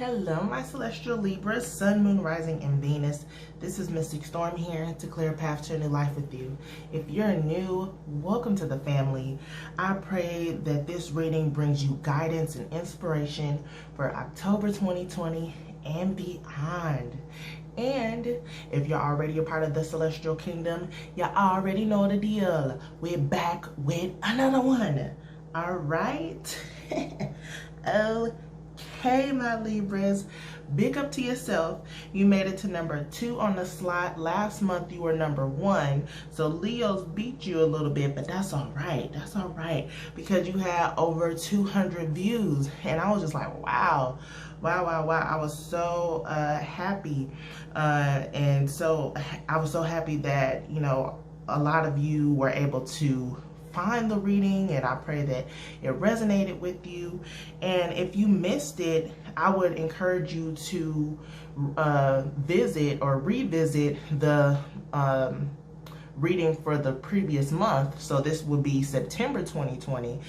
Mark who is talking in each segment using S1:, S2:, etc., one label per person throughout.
S1: Hello, my celestial Libra, Sun, Moon, Rising, and Venus. This is Mystic Storm here to clear a path to a new life with you. If you're new, welcome to the family. I pray that this reading brings you guidance and inspiration for October 2020 and beyond. And if you're already a part of the Celestial Kingdom, you already know the deal. We're back with another one. All right. Okay, my Libras, big up to yourself. You made it to number 2 on the slot. Last month you were number 1, so Leos beat you a little bit, but that's all right. That's all right, because you had over 200 views, and I was just like, wow. I was so happy, and so I was so happy that, you know, a lot of you were able to find the reading, and I pray that it resonated with you. And if you missed it, I would encourage you to visit or revisit the reading for the previous month. So this would be September 2020,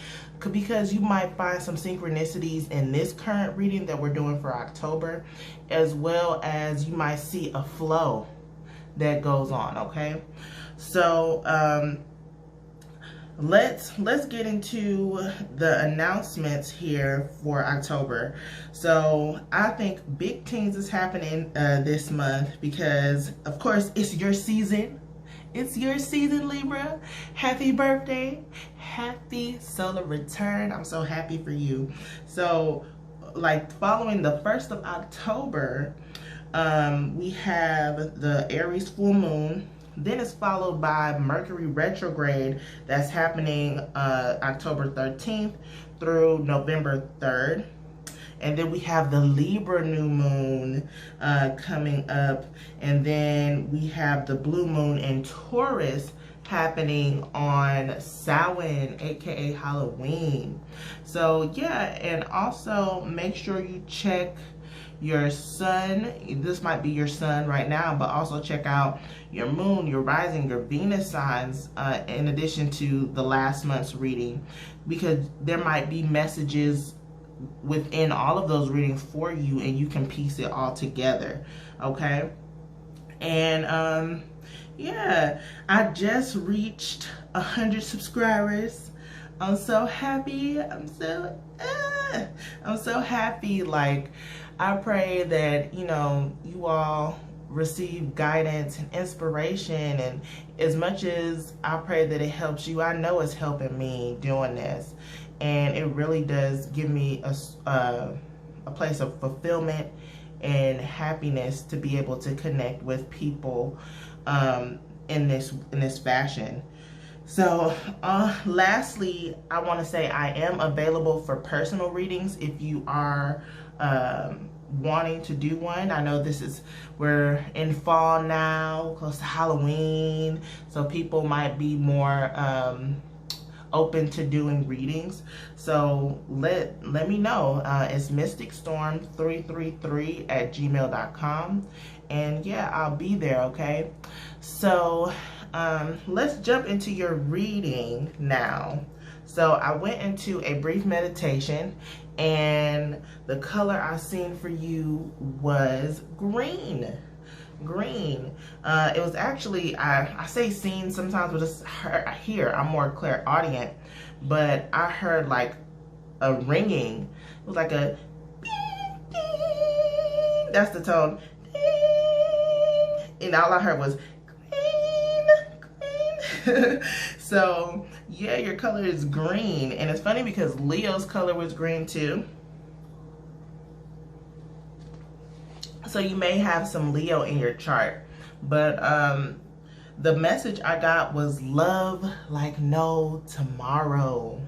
S1: because you might find some synchronicities in this current reading that we're doing for October, as well as you might see a flow that goes on. Okay, so let's get into the announcements here for October. So I think big things is happening this month, because of course it's your season. It's your season, Libra. Happy birthday. Happy solar return. I'm so happy for you. So, like, following the 1st of October, we have the Aries full moon. Then it's followed by Mercury retrograde that's happening October 13th through November 3rd. And then we have the Libra new moon coming up. And then we have the blue moon in Taurus happening on Samhain, aka Halloween. So yeah, and also make sure you check your sun. This might be your sun right now, but also check out your moon, your rising, your Venus signs, in addition to the last month's reading, because there might be messages within all of those readings for you, and you can piece it all together. Okay, and yeah, I just reached 100 subscribers. I'm so happy. I'm so happy. Like, I pray that, you know, you all receive guidance and inspiration, and as much as I pray that it helps you, I know it's helping me doing this, and it really does give me a place of fulfillment and happiness to be able to connect with people in this fashion. So lastly, I want to say I am available for personal readings if you are wanting to do one. I know we're in fall now, close to Halloween, so people might be more open to doing readings. So let me know. It's mysticstorm333@gmail.com, and yeah, I'll be there. Okay, so let's jump into your reading now. So I went into a brief meditation, and the color I seen for you was green. Green. It was actually, I say seen sometimes, but it's here. I'm more clairaudient, but I heard like a ringing. It was like a ding, ding. That's the tone. Ding. And all I heard was green. So yeah, your color is green, and it's funny because Leo's color was green too. So you may have some Leo in your chart, but the message I got was love like no tomorrow.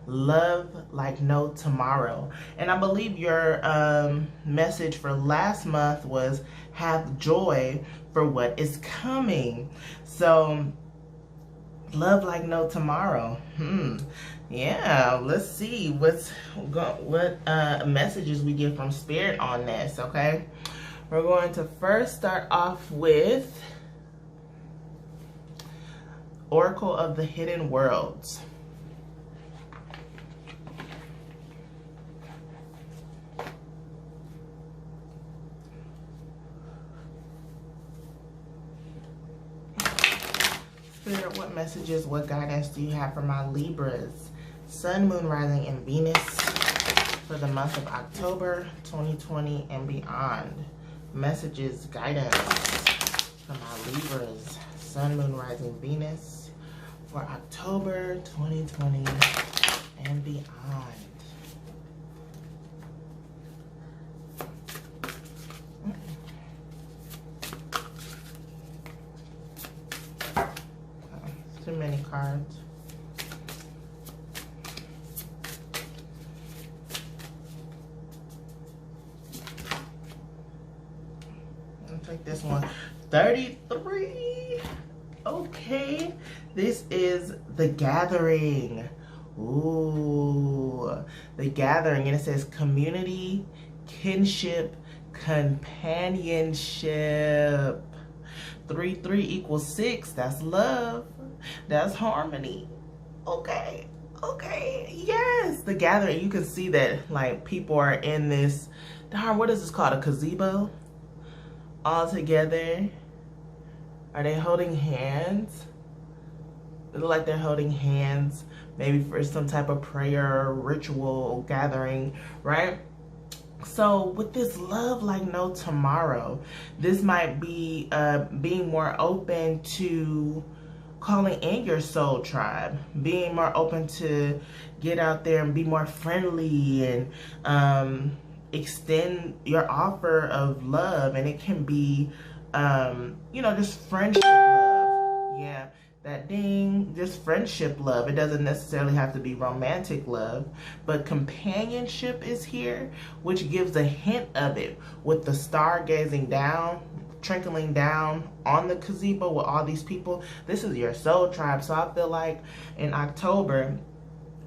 S1: Love like no tomorrow. And I believe your message for last month was have joy for what is coming. So love like no tomorrow. Yeah, let's see what messages we get from Spirit on this. Okay, we're going to first start off with Oracle of the Hidden Worlds. what messages, what guidance do you have for my Libras? Sun, Moon, Rising, and Venus for the month of October 2020 and beyond. Messages, guidance for my Libras. Sun, Moon, Rising, Venus for October 2020 and beyond. Too many cards. I'll take this one. 33. Okay. This is the gathering. Ooh. The gathering. And it says community, kinship, companionship. 3, 3 equals 6. That's love. That's harmony. Okay. Okay. Yes. The gathering. You can see that like people are in this. Darn, what is this called? A gazebo? All together. Are they holding hands? It looks like they're holding hands. Maybe for some type of prayer or ritual gathering. Right? So with this love like no tomorrow, this might be being more open to calling in your soul tribe, being more open to get out there and be more friendly and extend your offer of love. And it can be, you know, just friendship love. Yeah, that ding, just friendship love. It doesn't necessarily have to be romantic love, but companionship is here, which gives a hint of it with the star gazing down, trickling down on the gazebo with all these people. This is your soul tribe. So I feel like in October,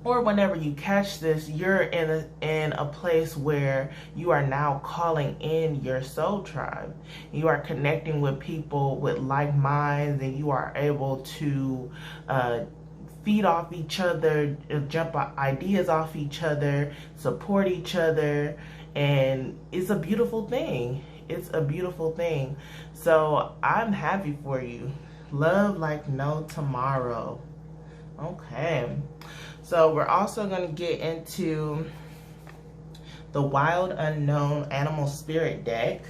S1: or whenever you catch this, you're in a place where you are now calling in your soul tribe. You are connecting with people with like minds, and you are able to feed off each other, jump ideas off each other, support each other, and it's a beautiful thing. It's a beautiful thing. So I'm happy for you. Love like no tomorrow. Okay. So we're also going to get into the Wild Unknown Animal Spirit deck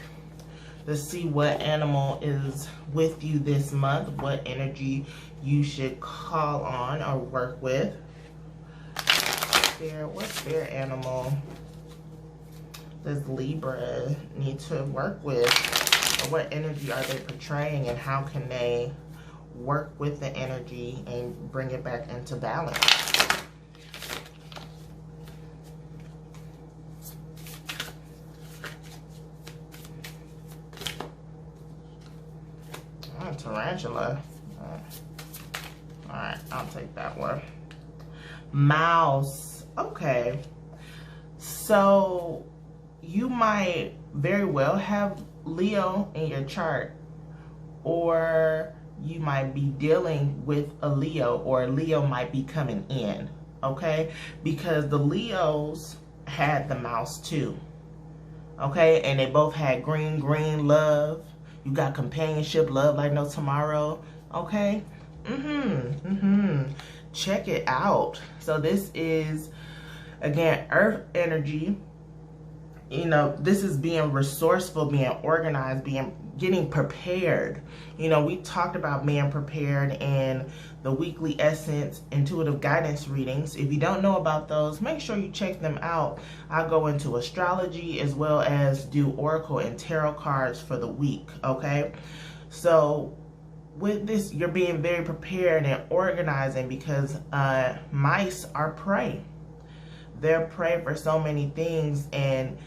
S1: to see what animal is with you this month, what energy you should call on or work with. What spirit animal does Libra need to work with? Or what energy are they portraying, and how can they work with the energy and bring it back into balance? Tarantula. Alright, I'll take that one. Mouse. Okay. So you might very well have Leo in your chart, or you might be dealing with a Leo, or Leo might be coming in. Okay? Because the Leos had the mouse too. Okay? And they both had green love. You got companionship, love like no tomorrow. Okay? Check it out. So this is, again, earth energy. You know, this is being resourceful, being organized, getting prepared. You know, we talked about being prepared in the weekly essence intuitive guidance readings. If you don't know about those, make sure you check them out. I'll go into astrology as well as do oracle and tarot cards for the week. Okay, so with this, you're being very prepared and organizing, because mice are prey. They're prey for so many things, and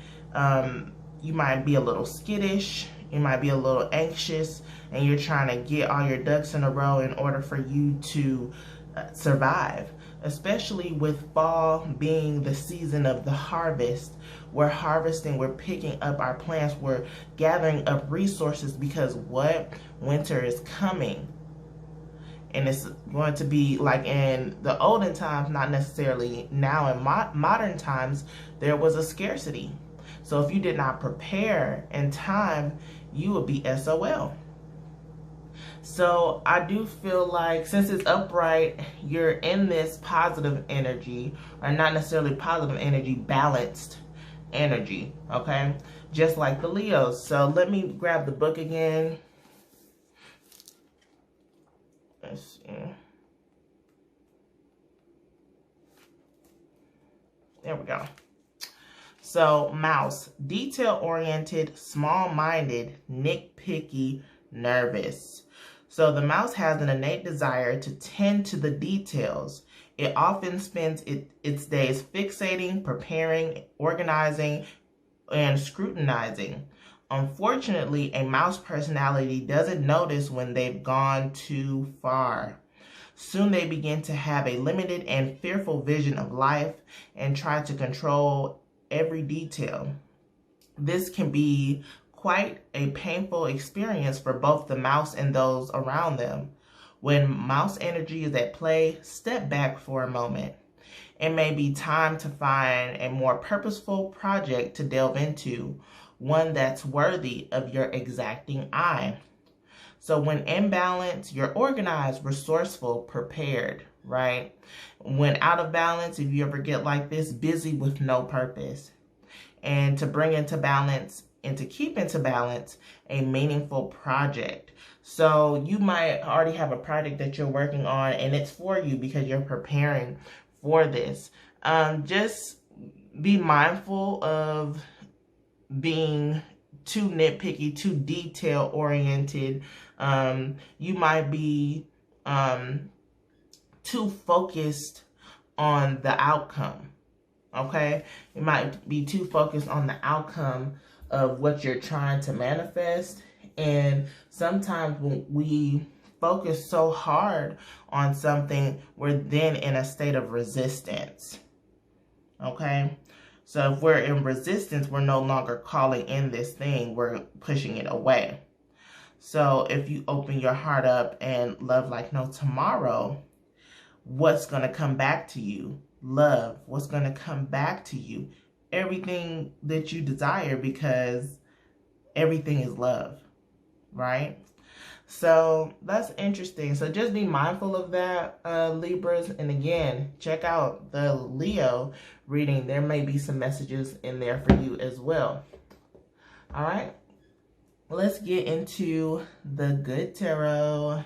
S1: you might be a little skittish, you might be a little anxious, and you're trying to get all your ducks in a row in order for you to survive. Especially with fall being the season of the harvest. We're harvesting, we're picking up our plants, we're gathering up resources, because what? Winter is coming. And it's going to be like in the olden times, not necessarily now in modern times, there was a scarcity. So if you did not prepare in time, you would be SOL. So I do feel like since it's upright, you're in this positive energy, or not necessarily positive energy, balanced energy, okay? Just like the Leos. So let me grab the book again. Let's see. There we go. So, mouse, detail-oriented, small-minded, nitpicky, nervous. So the mouse has an innate desire to tend to the details. It often spends its days fixating, preparing, organizing, and scrutinizing. Unfortunately, a mouse personality doesn't notice when they've gone too far. Soon they begin to have a limited and fearful vision of life and try to control every detail. This can be quite a painful experience for both the mouse and those around them. When mouse energy is at play, step back for a moment. It may be time to find a more purposeful project to delve into, one that's worthy of your exacting eye. So when in balance, you're organized, resourceful, prepared, right? When out of balance, if you ever get like this, busy with no purpose. And to bring into balance and to keep into balance a meaningful project. So you might already have a project that you're working on and it's for you because you're preparing for this. Just be mindful of being too nitpicky, too detail oriented. You might be too focused on the outcome. Okay, you might be too focused on the outcome of what you're trying to manifest. And sometimes when we focus so hard on something, we're then in a state of resistance. Okay, so if we're in resistance, we're no longer calling in this thing, we're pushing it away. So if you open your heart up and love like no tomorrow, what's going to come back to you? Love. What's going to come back to you? Everything that you desire, because everything is love, right? So that's interesting. So just be mindful of that, Libras. And again, check out the Leo reading. There may be some messages in there for you as well. All right. Let's get into the good tarot.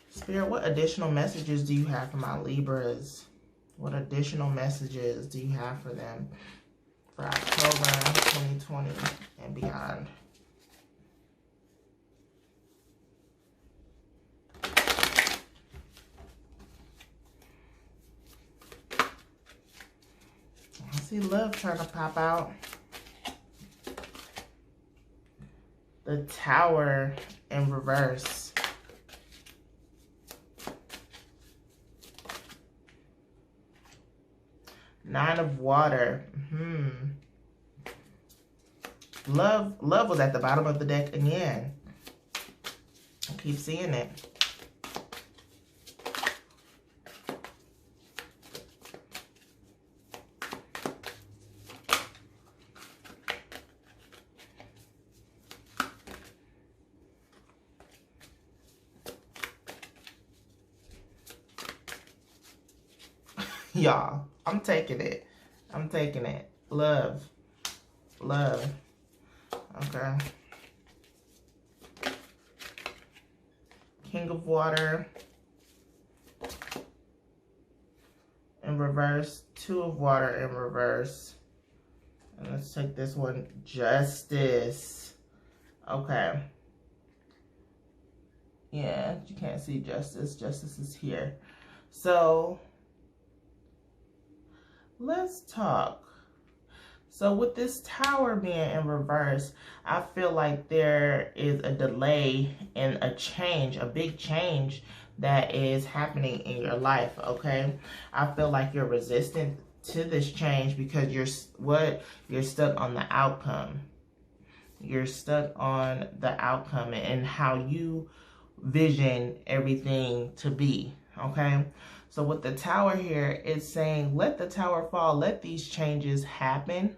S1: Spirit, what additional messages do you have for my Libras? What additional messages do you have for them for October 2020 and beyond? I see love trying to pop out. The Tower in reverse. Nine of Water. Love was at the bottom of the deck again. I keep seeing it. Y'all, I'm taking it. I'm taking it. Love. Love. Okay. King of Water. In reverse. Two of Water in reverse. And let's take this one. Justice. Okay. Yeah, you can't see Justice. Justice is here. So let's talk. So with this Tower being in reverse, I feel like there is a delay in a change, a big change that is happening in your life, okay? I feel like you're resistant to this change because you're stuck on the outcome. You're stuck on the outcome and how you vision everything to be, okay? So with the Tower here, it's saying, let the Tower fall, let these changes happen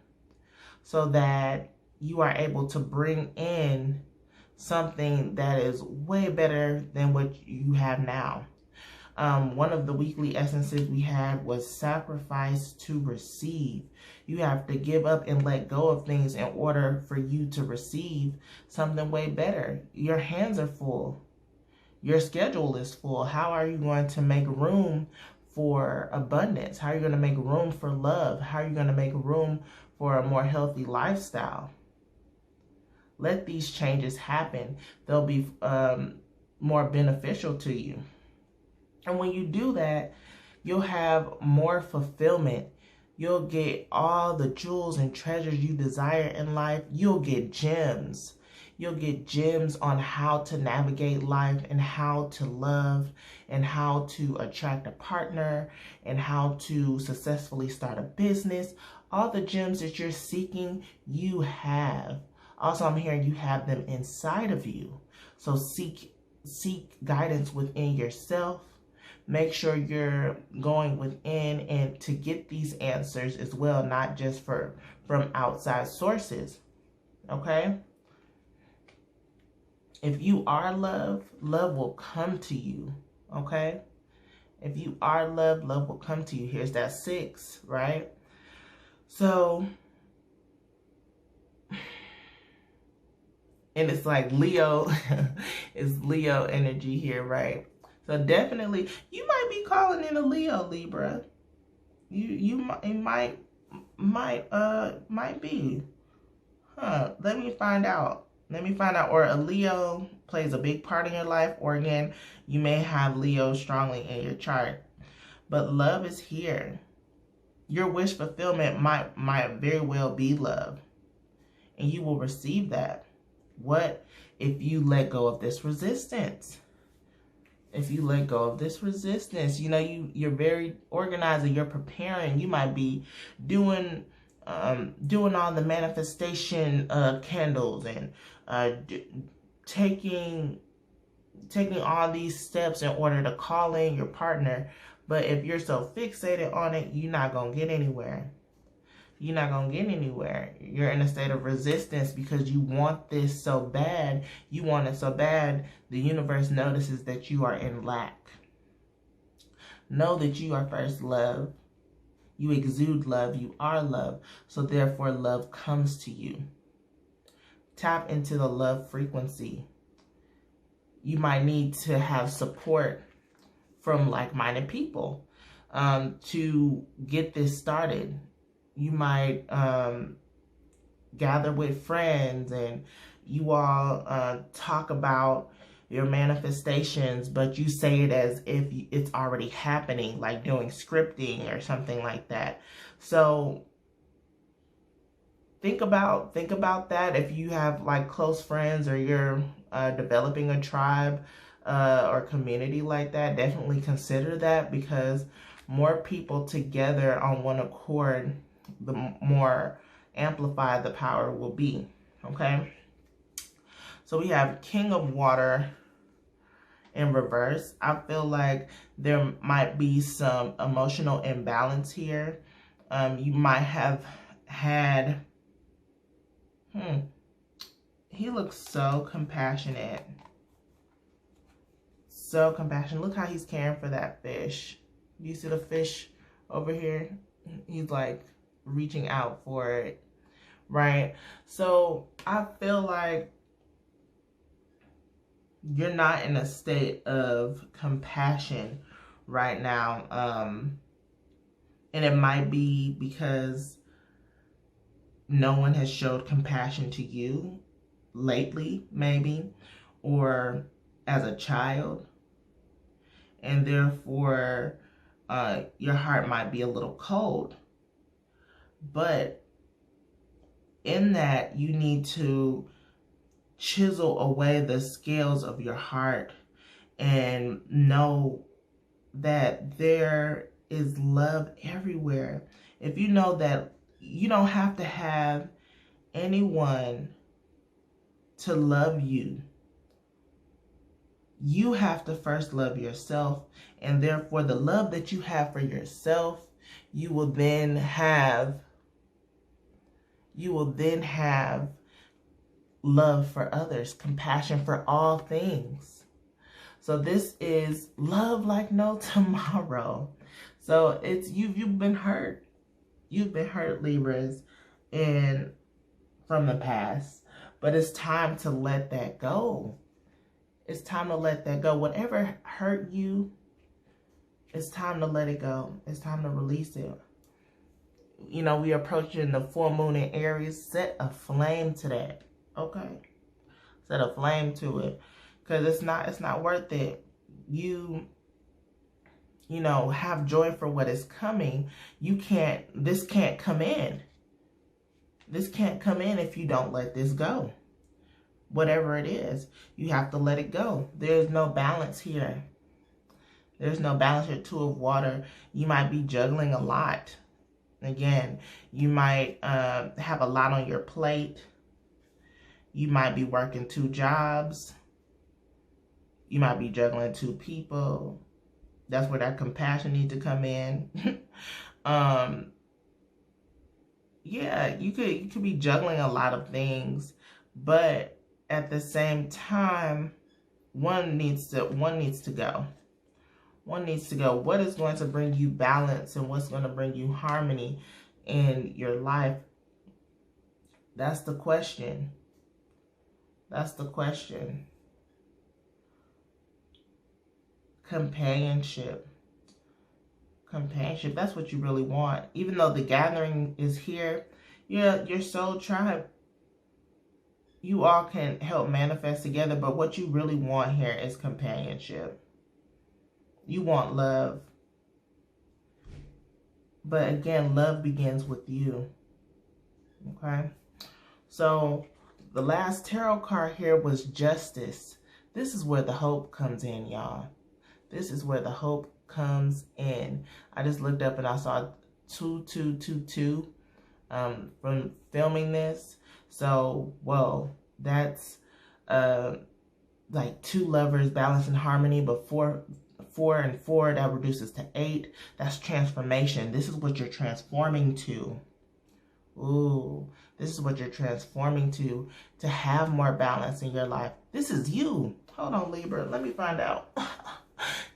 S1: so that you are able to bring in something that is way better than what you have now. One of the weekly essences we had was sacrifice to receive. You have to give up and let go of things in order for you to receive something way better. Your hands are full. Your schedule is full. How are you going to make room for abundance? How are you going to make room for love? How are you going to make room for a more healthy lifestyle? Let these changes happen. They'll be more beneficial to you. And when you do that, you'll have more fulfillment. You'll get all the jewels and treasures you desire in life. You'll get gems. You'll get gems on how to navigate life and how to love and how to attract a partner and how to successfully start a business. All the gems that you're seeking, you have. Also, I'm hearing you have them inside of you. So seek guidance within yourself. Make sure you're going within and to get these answers as well, not just from outside sources. Okay? If you are love, love will come to you. Okay? If you are love, love will come to you. Here's that 6, right? So, and it's like Leo, it's Leo energy here, right? So definitely, you might be calling in a Leo, Libra. You might be. Huh? Let me find out. Or a Leo plays a big part in your life, or again, you may have Leo strongly in your chart. But love is here. Your wish fulfillment might very well be love, and you will receive that. What if you let go of this resistance? If you let go of this resistance, you know, you're very organized and you're preparing. You might be doing all the manifestation candles and taking all these steps in order to call in your partner. But if you're so fixated on it, you're not going to get anywhere. You're not going to get anywhere. You're in a state of resistance because you want this so bad. You want it so bad, the universe notices that you are in lack. Know that you are first love. You exude love. You are love. So therefore, love comes to you. Tap into the love frequency. You might need to have support from like-minded people to get this started. You might gather with friends and you all talk about your manifestations, but you say it as if it's already happening, like doing scripting or something like that. So think about that. If you have like close friends or you're developing a tribe or community like that, definitely consider that, because more people together on one accord, the more amplified the power will be. Okay, so we have King of Water in reverse. I feel like there might be some emotional imbalance here. You might have had he looks so compassionate, so compassionate. Look how he's caring for that fish. Do you see the fish over here? He's like reaching out for it, right? So I feel like you're not in a state of compassion right now, and it might be because no one has showed compassion to you lately, maybe, or as a child, and therefore your heart might be a little cold. But in that, you need to chisel away the scales of your heart and know that there is love everywhere. If you know that you don't have to have anyone to love you, you have to first love yourself. And therefore, the love that you have for yourself, you will then have love for others, compassion for all things. So this is love like no tomorrow. So it's you've been hurt. You've been hurt, Libras, and from the past. But it's time to let that go. It's time to let that go. Whatever hurt you, it's time to let it go. It's time to release it. You know, we approaching the full moon in Aries. Set a flame to that. Okay? Set a flame to it. Because it's not worth it. You know, have joy for what is coming. This can't come in. This can't come in if you don't let this go. Whatever it is, you have to let it go. There's no balance here. There's no balance here. Two of water. You might be juggling a lot. Again, you might have a lot on your plate. You might be working 2 jobs. You might be juggling 2 people. That's where that compassion needs to come in. Yeah, you could be juggling a lot of things, but at the same time, one needs to go. One needs to go. What is going to bring you balance and what's going to bring you harmony in your life? That's the question. That's the question. Companionship. Companionship, that's what you really want. Even though the gathering is here, your soul tribe, you all can help manifest together, but what you really want here is companionship. You want love. But again, love begins with you. Okay? So, the last tarot card here was Justice. This is where the hope comes in, y'all. This is where the hope comes in. I just looked up and I saw 2222 from filming this. So, well, that's like 2 lovers balanced in harmony, but 4 and 4, that reduces to 8. That's transformation. This is what you're transforming to. Ooh, this is what you're transforming to have more balance in your life. This is you. Hold on, Libra. Let me find out.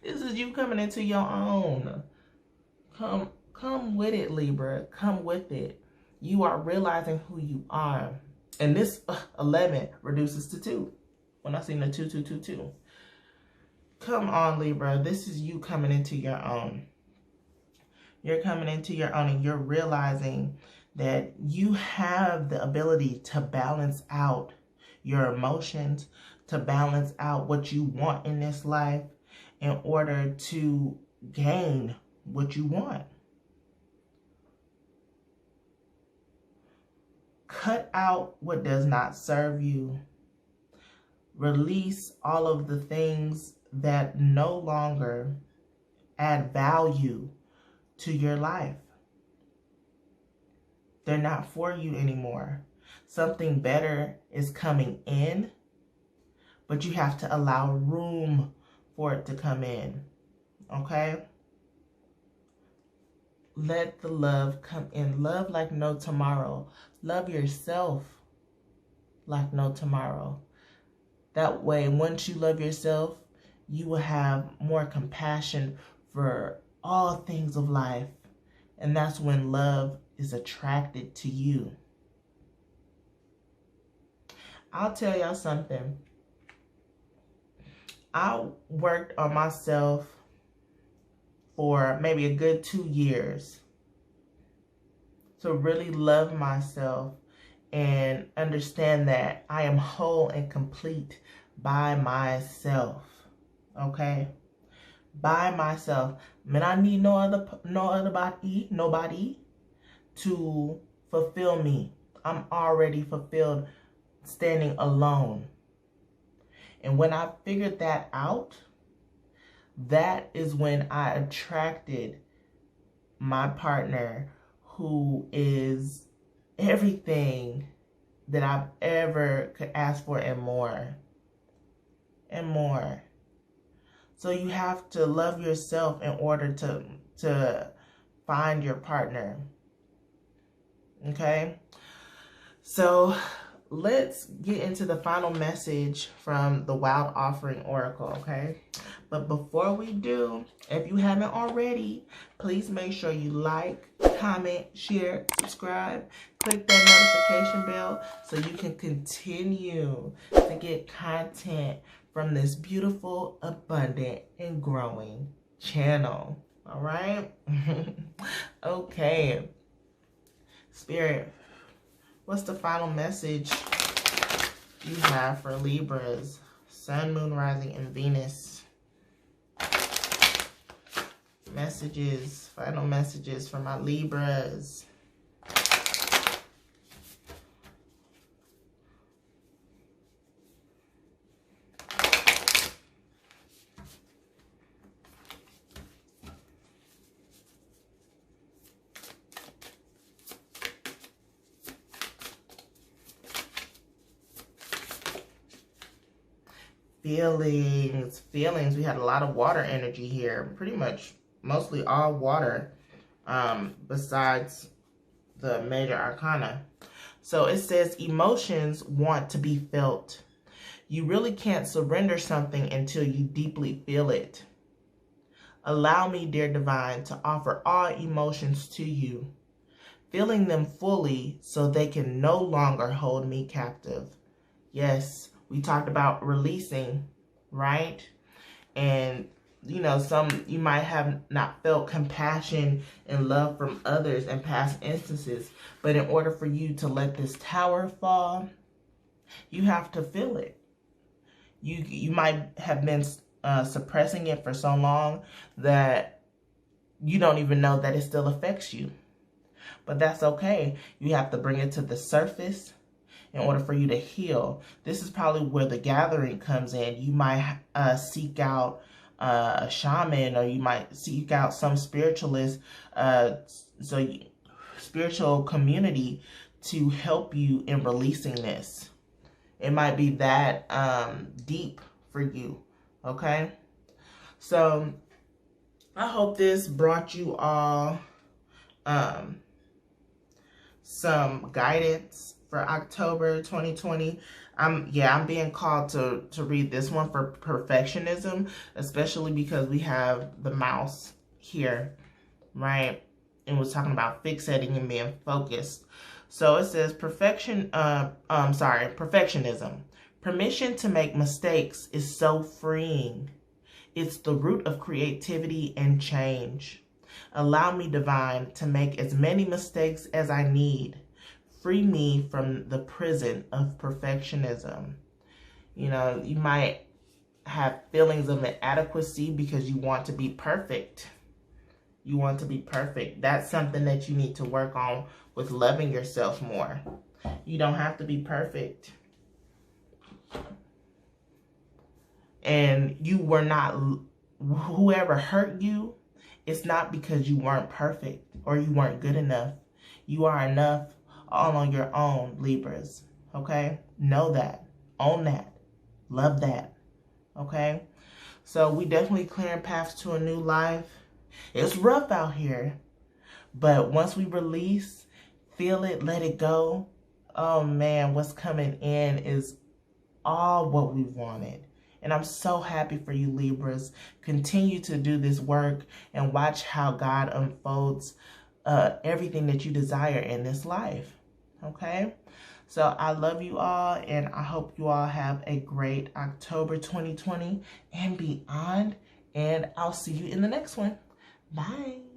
S1: This is you coming into your own. Come with it, Libra. Come with it. You are realizing who you are. And this 11 reduces to 2. When I seen the 2222. Come on, Libra. This is you coming into your own. You're coming into your own and you're realizing that you have the ability to balance out your emotions, to balance out what you want in this life in order to gain what you want. Cut out what does not serve you. Release all of the things that no longer add value to your life. They're not for you anymore. Something better is coming in, but you have to allow room for it to come in. Okay? Let the love come in. Love like no tomorrow. Love yourself like no tomorrow. That way, once you love yourself, you will have more compassion for all things of life. And that's when love is attracted to you. I'll tell y'all something. I worked on myself for maybe a good 2 years to really love myself and understand that I am whole and complete by myself. Okay? By myself. Man, I need nobody to fulfill me. I'm already fulfilled standing alone. And when I figured that out, that is when I attracted my partner, who is everything that I've ever could ask for, and more. And more. So you have to love yourself in order to find your partner. Okay? So let's get into the final message from the Wild Offering Oracle, okay? But before we do, if you haven't already, please make sure you like, comment, share, subscribe, click that notification bell so you can continue to get content from this beautiful, abundant, and growing channel. All right? Okay. Spirit, what's the final message you have for Libras? Sun, Moon, Rising, and Venus. Messages, final messages for my Libras. Feelings. We had a lot of water energy here. Pretty much, mostly all water, besides the major arcana. So it says emotions want to be felt. You really can't surrender something until you deeply feel it. Allow me, dear divine, to offer all emotions to you, feeling them fully so they can no longer hold me captive. Yes. We talked about releasing, right? And, you know, you might have not felt compassion and love from others in past instances. But in order for you to let this tower fall, you have to feel it. You might have been suppressing it for so long that you don't even know that it still affects you. But that's okay. You have to bring it to the surface in order for you to heal. This is probably where the gathering comes in. You might seek out a shaman, or you might seek out some spiritualist, spiritual community to help you in releasing this. It might be that deep for you, okay? So I hope this brought you all some guidance for October 2020. I'm being called to read this one for perfectionism, especially because we have the mouse here, right? And we're talking about fixating and being focused. So it says perfectionism. Permission to make mistakes is so freeing. It's the root of creativity and change. Allow me, divine, to make as many mistakes as I need. Free me from the prison of perfectionism. You know, you might have feelings of inadequacy because you want to be perfect. You want to be perfect. That's something that you need to work on with loving yourself more. You don't have to be perfect. And you were not, whoever hurt you, it's not because you weren't perfect or you weren't good enough. You are enough all on your own, Libras, okay? Know that. Own that. Love that, okay? So we definitely clearing paths to a new life. It's rough out here, but once we release, feel it, let it go, oh man, what's coming in is all what we wanted. And I'm so happy for you, Libras. Continue to do this work and watch how God unfolds everything that you desire in this life. Okay? So I love you all, and I hope you all have a great October 2020 and beyond. And I'll see you in the next one. Bye.